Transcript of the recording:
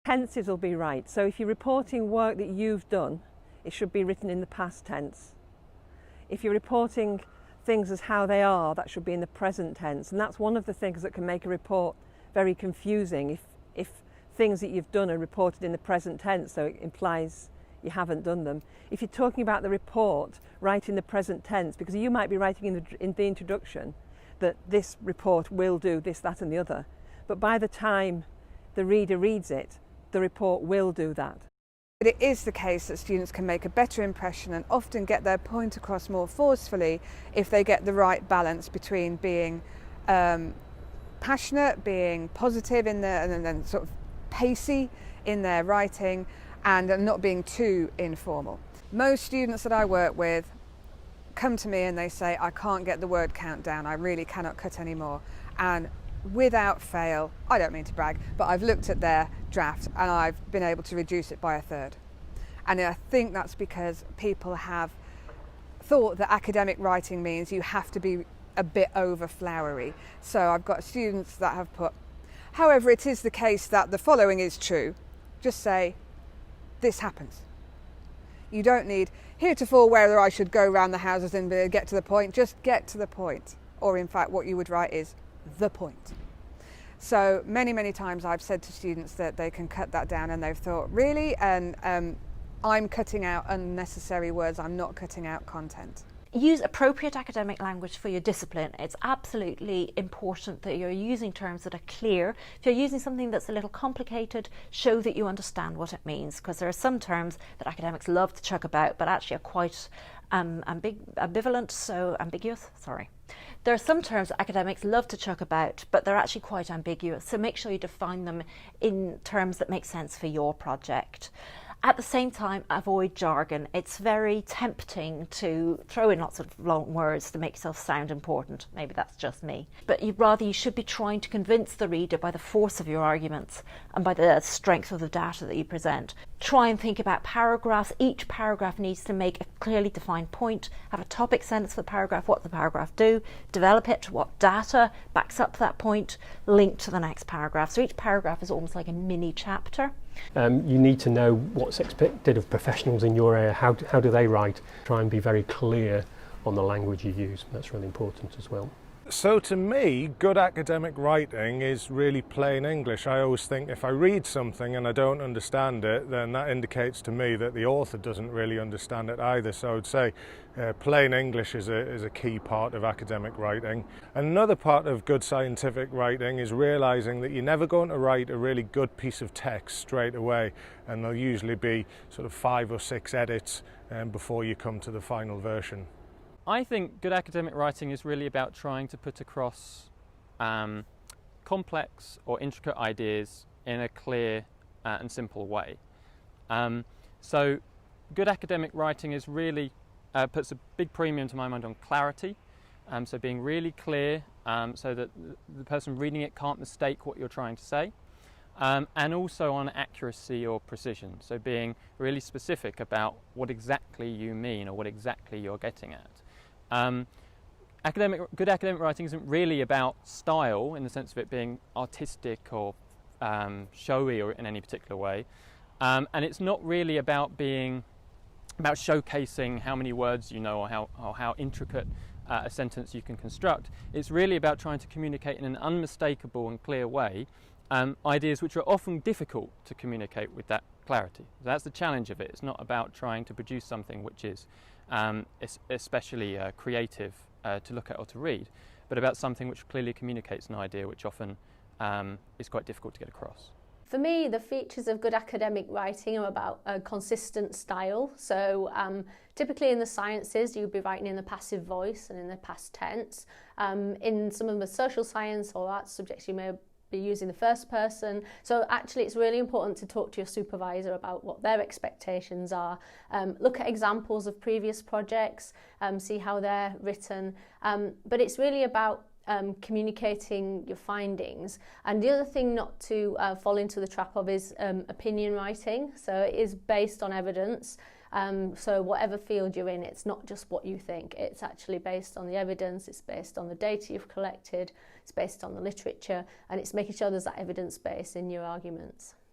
Tenses will be right. So if you're reporting work that you've done, it should be written in the past tense. If you're reporting things as how they are, that should be in the present tense. And that's one of the things that can make a report very confusing if things that you've done are reported in the present tense, so it implies you haven't done them. If you're talking about the report, write in the present tense, because you might be writing in the introduction that this report will do this, that and the other. But by the time the reader reads it, the report will do that. But it is the case that students can make a better impression and often get their point across more forcefully if they get the right balance between being passionate, being positive in their, and then sort of pacey in their writing, and not being too informal. Most students that I work with come to me and they say, I can't get the word count down, I really cannot cut anymore. And without fail, I don't mean to brag, but I've looked at their draft and I've been able to reduce it by a third. And I think that's because people have thought that academic writing means you have to be a bit over flowery. So I've got students that have put, however, it is the case that the following is true. Just say, this happens. You don't need heretofore whether I should go around the houses and get to the point, just get to the point. Or in fact, what you would write is the point. So many times I've said to students that they can cut that down and they've thought, really? And I'm cutting out unnecessary words, I'm not cutting out content. Use appropriate academic language for your discipline. It's absolutely important that you're using terms that are clear. If you're using something that's a little complicated, show that you understand what it means, because there are some terms that academics love to chuck about but actually are quite ambiguous. There are some terms that academics love to chuck about, but they're actually quite ambiguous, so make sure you define them in terms that make sense for your project. At the same time, avoid jargon. It's very tempting to throw in lots of long words to make yourself sound important. Maybe that's just me. But you should be trying to convince the reader by the force of your arguments and by the strength of the data that you present. Try and think about paragraphs. Each paragraph needs to make a clearly defined point, have a topic sentence for the paragraph, what the paragraph do, develop it, what data backs up that point, link to the next paragraph. So each paragraph is almost like a mini chapter. You need to know what's expected of professionals in your area. How do they write? Try and be very clear on the language you use. That's really important as well. So to me, good academic writing is really plain English. I always think if I read something and I don't understand it, then that indicates to me that the author doesn't really understand it either. So I would say plain English is a key part of academic writing. Another part of good scientific writing is realizing that you're never going to write a really good piece of text straight away, and there'll usually be sort of 5 or 6 edits before you come to the final version. I think good academic writing is really about trying to put across complex or intricate ideas in a clear and simple way. So good academic writing is really puts a big premium to my mind on clarity, so being really clear so that the person reading it can't mistake what you're trying to say, and also on accuracy or precision, so being really specific about what exactly you mean or what exactly you're getting at. Good academic writing isn't really about style in the sense of it being artistic or showy or in any particular way, and it's not really about showcasing how many words you know or how intricate a sentence you can construct. It's really about trying to communicate in an unmistakable and clear way ideas which are often difficult to communicate with that clarity. That's the challenge of it. It's not about trying to produce something which is especially creative to look at or to read, but about something which clearly communicates an idea which often is quite difficult to get across. For me, the features of good academic writing are about a consistent style. So typically in the sciences, you'd be writing in the passive voice and in the past tense. In some of the social science or arts subjects, you may be using the first person. So actually it's really important to talk to your supervisor about what their expectations are. Look at examples of previous projects, see how they're written. But it's really about communicating your findings. And the other thing not to fall into the trap of is opinion writing. So it is based on evidence. So whatever field you're in, it's not just what you think. It's actually based on the evidence, it's based on the data you've collected, it's based on the literature, and it's making sure there's that evidence base in your arguments.